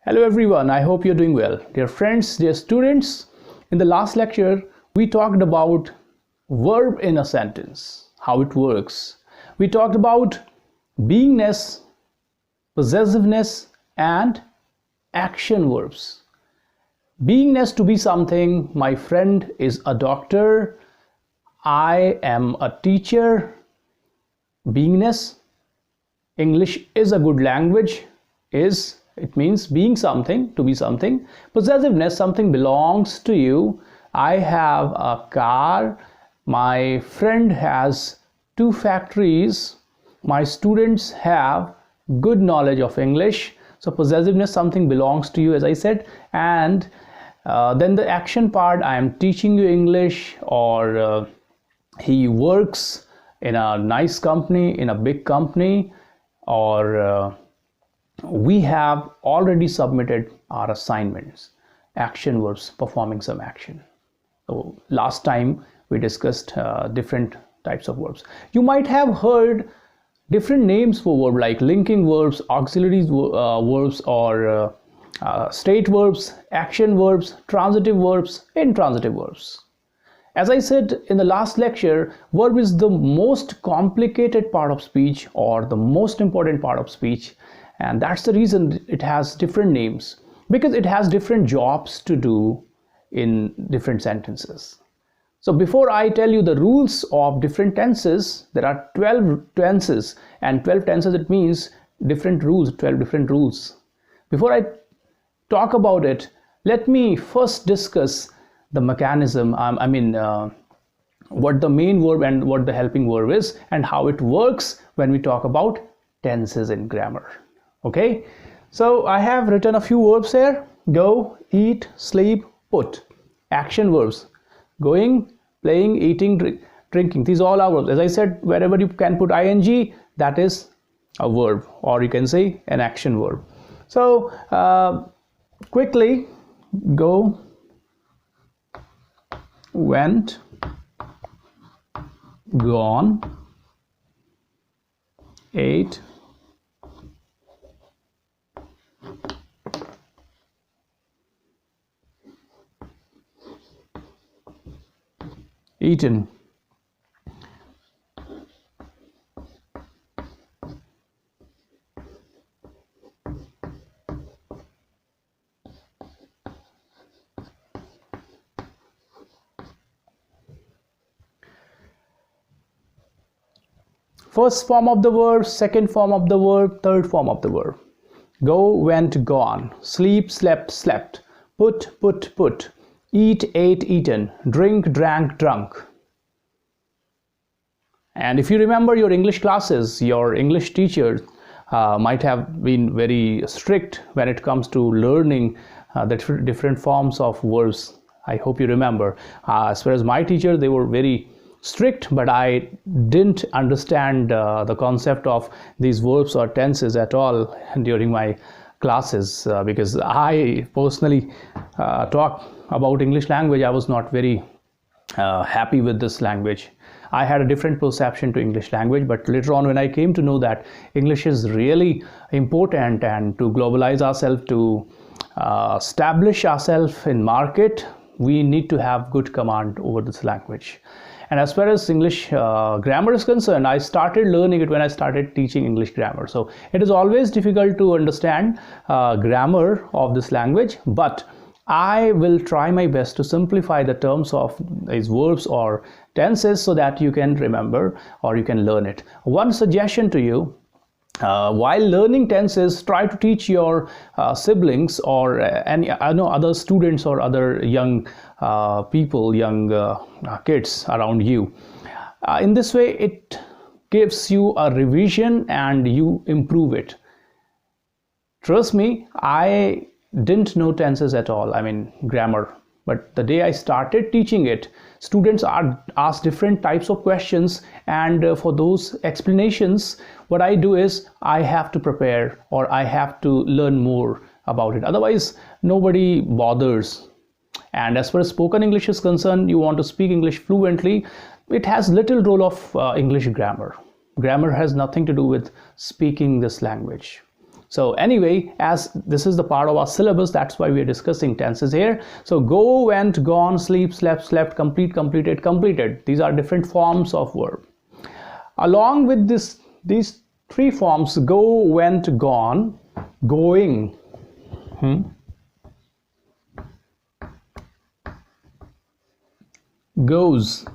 Hello everyone, I hope you're doing well. Dear friends, dear students, in the last lecture we talked about verb in a sentence, how it works. We talked about beingness, possessiveness and action verbs. Beingness, to be something, my friend is a doctor, I am a teacher. Beingness, English is a good language, it means being something, to be something. Possessiveness, something belongs to you. I have a car, my friend has 2 factories, my students have good knowledge of English. So possessiveness, something belongs to you, as I said. And then the action part, I am teaching you English, or he works in a nice company, in a big company, or we have already submitted our assignments. Action verbs, performing some action. So last time we discussed different types of verbs. You might have heard different names for verb, like linking verbs, auxiliary verbs, or state verbs, action verbs, transitive verbs, intransitive verbs. As I said in the last lecture, verb is the most complicated part of speech, or the most important part of speech, and that's the reason it has different names, because it has different jobs to do in different sentences. So before I tell you the rules of different tenses, there are 12 tenses, and 12 tenses, it means different rules, 12 different rules. Before I talk about it, let me first discuss the mechanism, what the main verb and what the helping verb is, and how it works when we talk about tenses in grammar. Okay, so I have written a few verbs here: go, eat, sleep, put. Action verbs: going, playing, eating, drinking. These all are verbs. As I said, wherever you can put ing, that is a verb, or you can say an action verb. So quickly: go, went, gone, ate, eaten. First form of the verb, second form of the verb, third form of the verb. Go, went, gone. Sleep, slept, slept. Put, put. Eat, ate, eaten. Drink, drank, drunk. And if you remember your English classes, your English teacher might have been very strict when it comes to learning the different forms of verbs. I hope you remember. As far as my teacher, they were very strict, but I didn't understand the concept of these verbs or tenses at all during my classes, because I personally talk about English language. I was not very happy with this language. I had a different perception to English language, but later on when I came to know that English is really important, and to globalize ourselves, to establish ourselves in market, we need to have good command over this language. And as far as English grammar is concerned, I started learning it when I started teaching English grammar. So it is always difficult to understand grammar of this language, but I will try my best to simplify the terms of these verbs or tenses so that you can remember or you can learn it. One suggestion to you: while learning tenses, try to teach your siblings or any other students or other young people, young kids around you. In this way, it gives you a revision and you improve it. Trust me, I didn't know tenses at all, grammar. But the day I started teaching it, students are asked different types of questions, and for those explanations, what I do is I have to prepare, or I have to learn more about it. Otherwise, nobody bothers. And as far as spoken English is concerned, you want to speak English fluently, it has little role of English grammar. Grammar has nothing to do with speaking this language. So anyway, as this is the part of our syllabus, that's why we are discussing tenses here. So go, went, gone, sleep, slept, slept, complete, completed, completed. These are different forms of verb. Along with these three forms, go, went, gone, going, goes,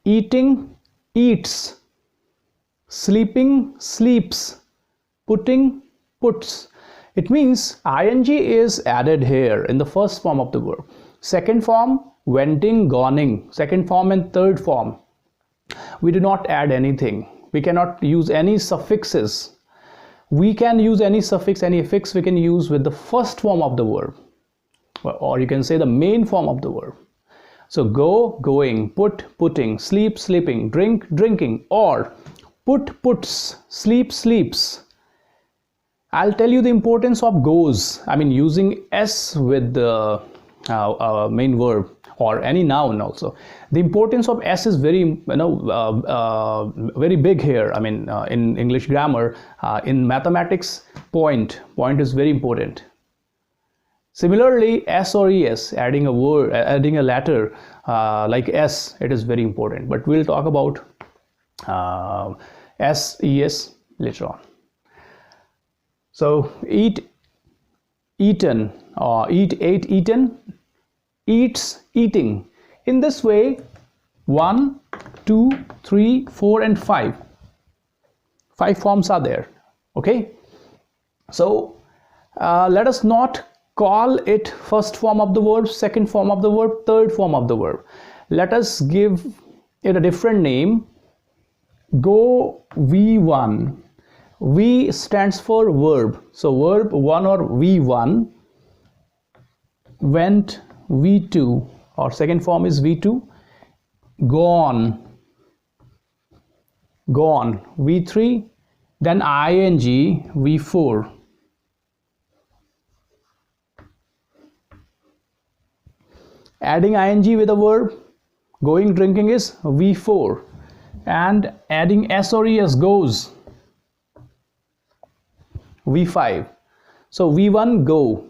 eating, eats, sleeping, sleeps, putting, puts. It means ing is added here in the first form of the verb. Second form, wenting, goning. Second form and third form, we do not add anything. We cannot use any suffixes. We can use any suffix, any affix we can use with the first form of the verb, or you can say the main form of the verb. So go, going, put, putting, sleep, sleeping, drink, drinking, or put, puts, sleep, sleeps. I'll tell you the importance of goes. I mean, using s with the main verb or any noun also. The importance of s is very, very big here. I mean, in English grammar, in mathematics, point is very important. Similarly, s or es, adding a word, adding a letter like s, it is very important. But we'll talk about s, es later on. So eat, eaten, eat, ate, eaten, eats, eating. In this way, 1, 2, 3, 4, and 5. 5 forms are there. Okay. So let us not call it first form of the verb, second form of the verb, third form of the verb. Let us give it a different name. Go, V1. V stands for verb. So verb 1 or V1. Went, V2, or second form is V2. Gone, V3. Then ing, V4. Adding ing with a verb, going, drinking is V4. And adding s or es, goes, V5. So V1, go,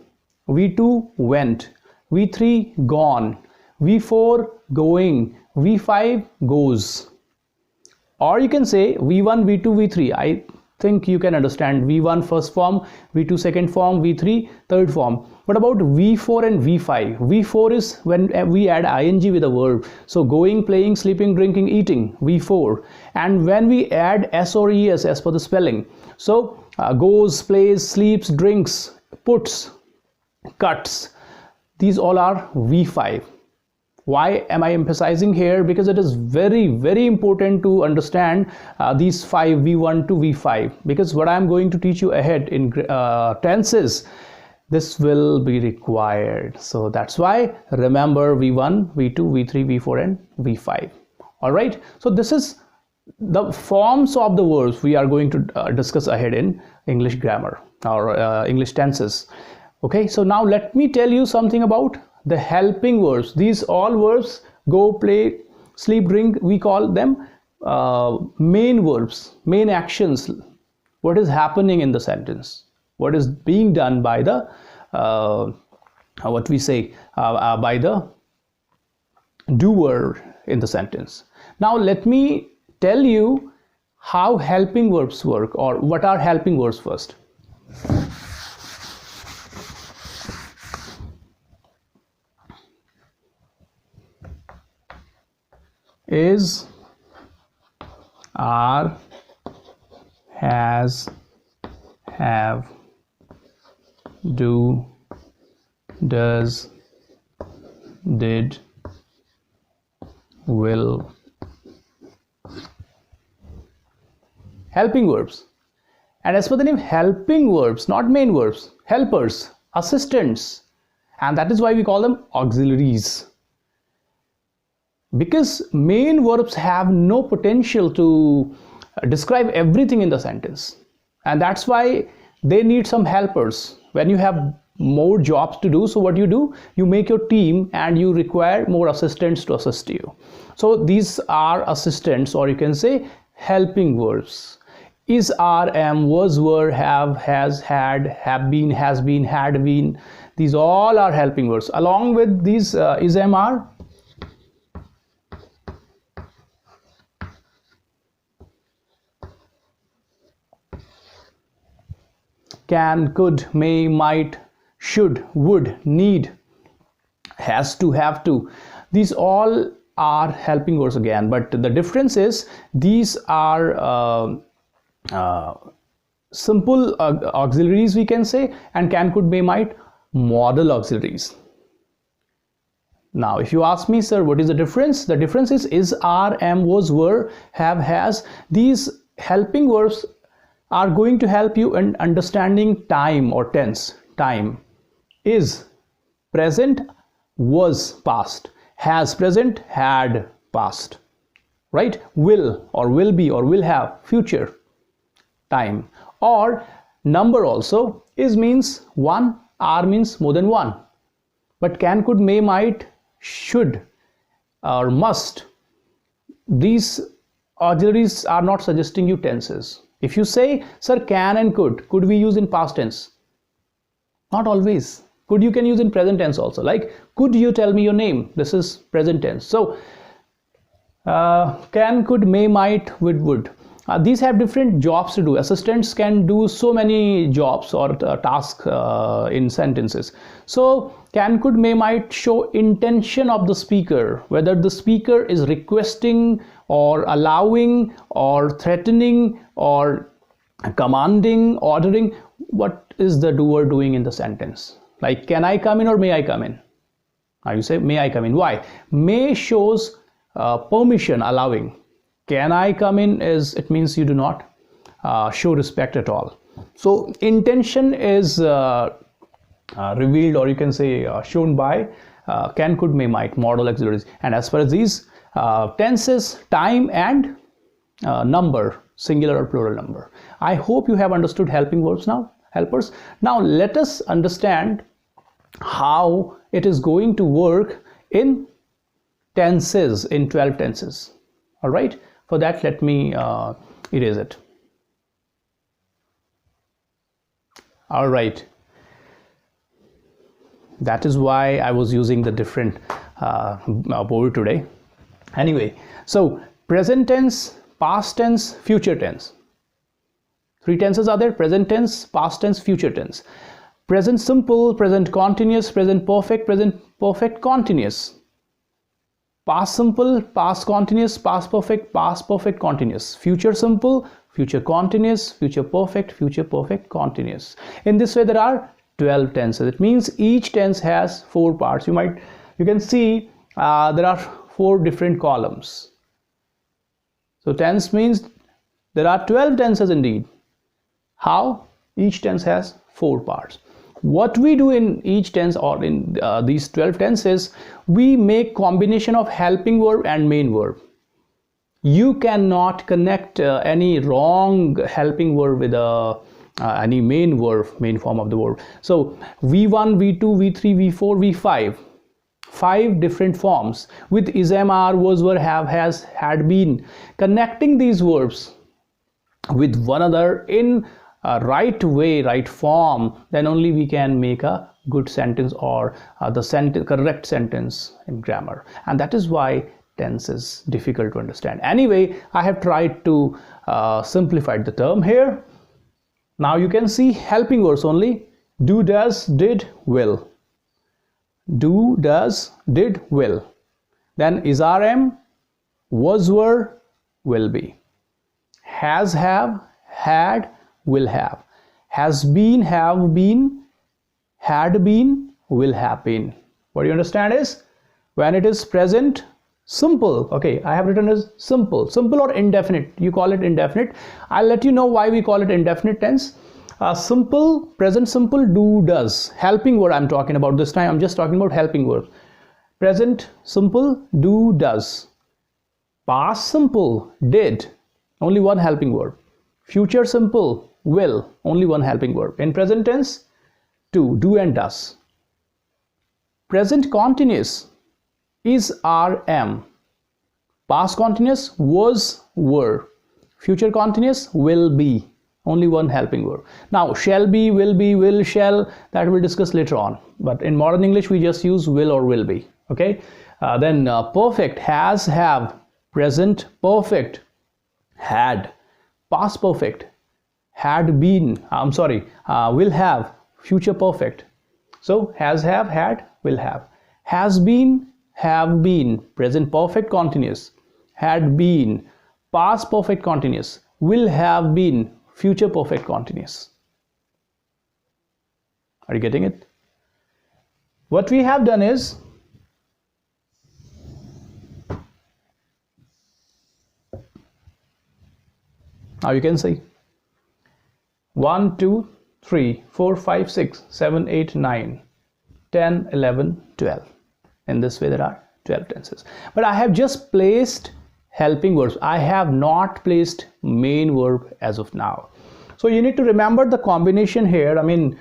V2, went, V3, gone, V4, going, V5, goes. Or you can say V1, V2, V3. I think you can understand V1 first form, V2 second form, V3 third form. What about V4 and V5? V4 is when we add ing with a verb. So going, playing, sleeping, drinking, eating, V4. And when we add s or es as per the spelling. So goes, plays, sleeps, drinks, puts, cuts. These all are V5. Why am I emphasizing here? Because it is very, very important to understand these 5, V1 to V5. Because what I am going to teach you ahead in tenses, this will be required. So that's why remember V1, V2, V3, V4 and V5. Alright, so this is the forms of the verbs we are going to discuss ahead in English grammar or English tenses. Okay, so now let me tell you something about the helping verbs. These all verbs, go, play, sleep, drink, we call them main verbs, main actions. What is happening in the sentence? What is being done by the what we say by the doer in the sentence. Now let me tell you how helping verbs work, or what are helping verbs first. Is, are, has, have, do, does, did, will. Helping verbs. And as per the name, helping verbs, not main verbs, helpers, assistants. And that is why we call them auxiliaries. Because main verbs have no potential to describe everything in the sentence. And that's why they need some helpers. When you have more jobs to do. So what you do, you make your team and you require more assistants to assist you. So these are assistants, or you can say helping verbs. Is, are, am, was, were, have, has, had, have been, has been, had been. These all are helping verbs. Along with these is, am, are, can, could, may, might, should, would, need, has to, have to. These all are helping verbs again, but the difference is these are simple auxiliaries, we can say, and can, could, may, might, modal auxiliaries. Now if you ask me, sir, what is the difference? The difference is, are, am, was, were, have, has. These helping verbs are going to help you in understanding time or tense. Time. Is, present, was, past. Has, present, had, past. Right? Will or will be or will have, future. Time. Or number also. Is means one, are means more than one. But can, could, may, might, should or must, these auxiliaries are not suggesting you tenses. If you say, sir, can and could we use in past tense? Not always. Could you can use in present tense also. Like, could you tell me your name? This is present tense. So can, could, may, might, would. These have different jobs to do. Assistants can do so many jobs or tasks in sentences. So can, could, may, might show intention of the speaker, whether the speaker is requesting or allowing or threatening or commanding, ordering. What is the doer doing in the sentence? Like, can I come in or may I come in? Now you say, may I come in. Why? May shows permission, allowing. Can I come in is, it means you do not show respect at all. So intention is revealed, or you can say shown by can, could, may, might, modal auxiliaries. And as far as these tenses, time and number, singular or plural number. I hope you have understood helping verbs now, helpers. Now let us understand how it is going to work in tenses, in 12 tenses. All right. For that, let me erase it. All right. That is why I was using the different board today. Anyway, so present tense, past tense, future tense. Three tenses are there: present tense, past tense, future tense. Present simple, present continuous, present perfect continuous. Past simple, past continuous, past perfect continuous. Future simple, future continuous, future perfect continuous. In this way there are 12 tenses. It means each tense has 4 parts. You can see there are 4 different columns. So tense means there are 12 tenses indeed. How? Each tense has 4 parts. What we do in each tense, or in these 12 tenses, we make combination of helping verb and main verb. You cannot connect any wrong helping verb with any main verb, main form of the verb. So V1, V2, V3, V4, V5, 5 different forms with is, am, are, was, were, have, has, had, been. Connecting these verbs with one another in right way, right form, then only we can make a good sentence, or the correct sentence in grammar. And that is why tense is difficult to understand. Anyway, I have tried to simplify the term here. Now you can see helping verbs only: do, does, did, will. Do, does, did, will. Then is, are, am, was, were, will be. Has, have, had, will have. Has been, have been, had been, will have been. What you understand is, when it is present simple, okay, I have written as simple or indefinite. You call it indefinite. I'll let you know why we call it indefinite tense. Simple, present simple, do, does. Helping verb I'm talking about this time. I'm just talking about helping verb. Present simple, do, does. Past simple, did. Only one helping verb. Future simple, will. Only one helping verb. In present tense, do and does. Present continuous is RM. Past continuous was, were. Future continuous will be. Only one helping verb. Now shall be, will, shall, that we'll discuss later on. But in modern English we just use will or will be. Okay. Then perfect, has, have. Present perfect, had. Past perfect, had been. Will have. Future perfect. So has, have, had, will have. Has been, have been. Present perfect continuous, had been. Past perfect continuous, will have been. Future perfect continuous. Are you getting it? What we have done is, now you can see 1, 2, 3, 4, 5, 6, 7, 8, 9, 10, 11, 12. In this way there are 12 tenses. But I have just placed helping verbs. I have not placed main verb as of now. So you need to remember the combination here. I mean,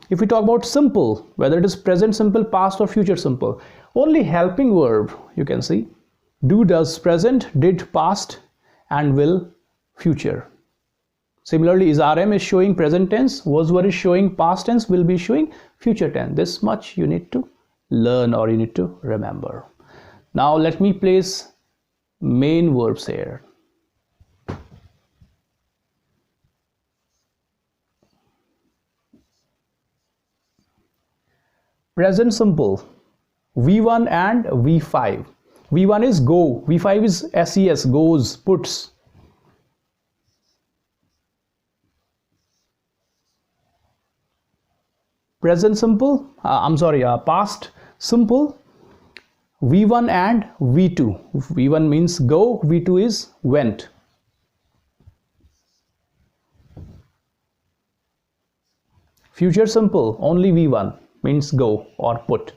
if we talk about simple, whether it is present simple, past or future simple, only helping verb you can see. Do, does present, did past, and will future. Similarly, is RM is showing present tense, was, were is showing past tense, will be showing future tense. This much you need to learn or you need to remember. Now let me place main verbs here. Present simple, V1 and V5. V1 is go, V5 is SES, goes, puts. Present simple, past simple, V1 and V2. V1 means go, V2 is went. Future simple, only V1 means go or put.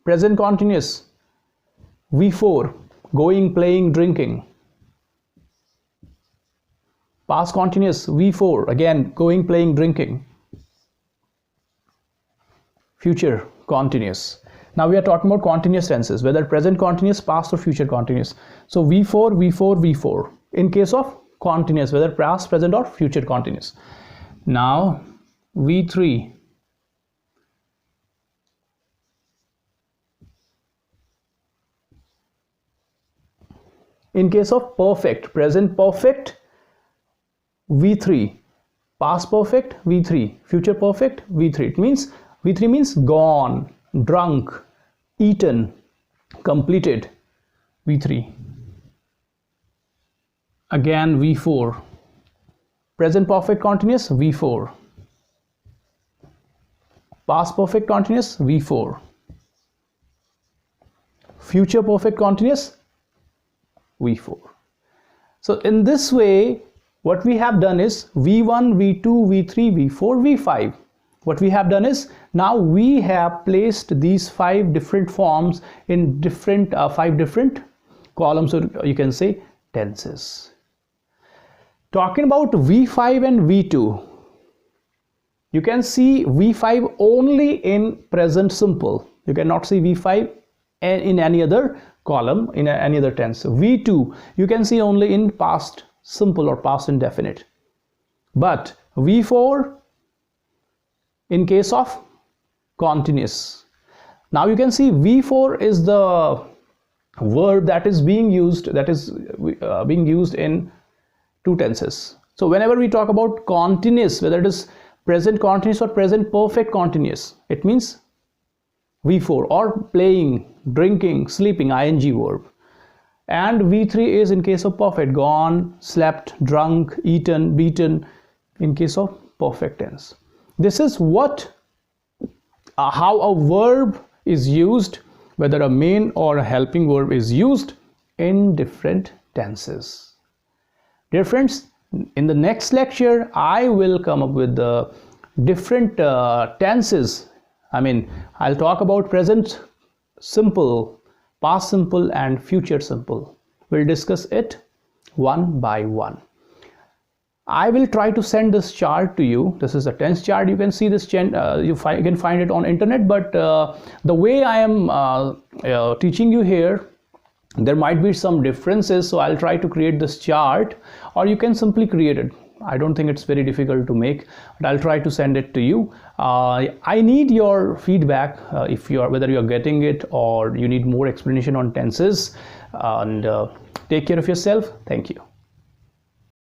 Present continuous, V4, going, playing, drinking. Past continuous, V4, again going, playing, drinking. Future continuous. Now we are talking about continuous tenses, whether present continuous, past or future continuous. So V4, V4, V4 in case of continuous, whether past, present or future continuous. Now V3, in case of perfect, present perfect, V3, past perfect, V3, future perfect, V3. It means V3 means gone, drunk, eaten, completed, V3. Again V4, present perfect continuous, V4, past perfect continuous, V4, future perfect continuous, V4. So in this way what we have done is V1, V2, V3, V4, V5. What we have done is now we have placed these 5 different forms in different 5 different columns, or you can say tenses. Talking about V5 and V2, you can see V5 only in present simple. You cannot see V5 in any other column, in any other tense. V2 you can see only in past simple or past indefinite. But V4 in case of continuous. Now you can see V4 is the verb that is being used, in 2 tenses. So whenever we talk about continuous, whether it is present continuous or present perfect continuous, it means V4, or playing, drinking, sleeping, ing verb. And V3 is in case of perfect, gone, slept, drunk, eaten, beaten, in case of perfect tense. This is what how a verb is used, whether a main or a helping verb is used in different tenses. Dear friends, in the next lecture I will come up with the different tenses. I'll talk about present simple, past simple and future simple. We'll discuss it one by one. I will try to send this chart to you. This is a tense chart. You can see this you can find it on internet, but the way I am teaching you here, there might be some differences, so I'll try to create this chart, or you can simply create it. I don't think it's very difficult to make, but I'll try to send it to you. I need your feedback if whether you're getting it or you need more explanation on tenses. And take care of yourself. Thank you.